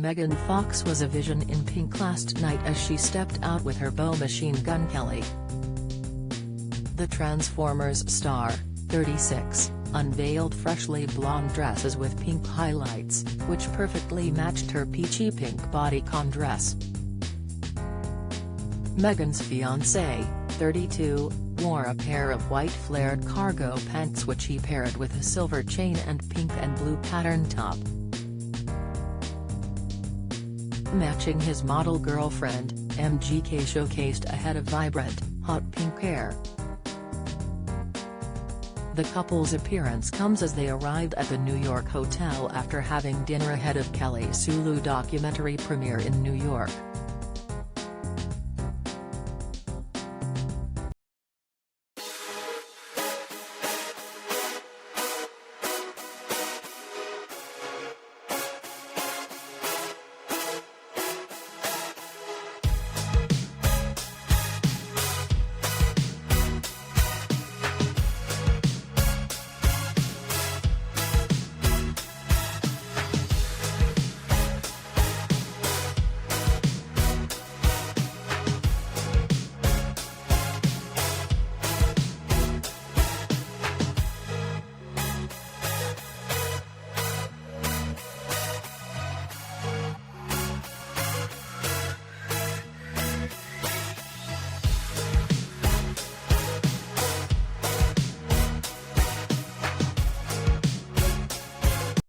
Megan Fox was a vision in pink last night as she stepped out with her beau Machine Gun Kelly. The Transformers star, 36, unveiled freshly blonde dresses with pink highlights, which perfectly matched her peachy pink bodycon dress. Megan's fiancé, 32, wore a pair of white flared cargo pants which he paired with a silver chain and pink and blue pattern top. Matching his model girlfriend, MGK showcased a head of vibrant, hot pink hair. The couple's appearance comes as they arrived at the New York hotel after having dinner ahead of Kelly's Hulu documentary premiere in New York.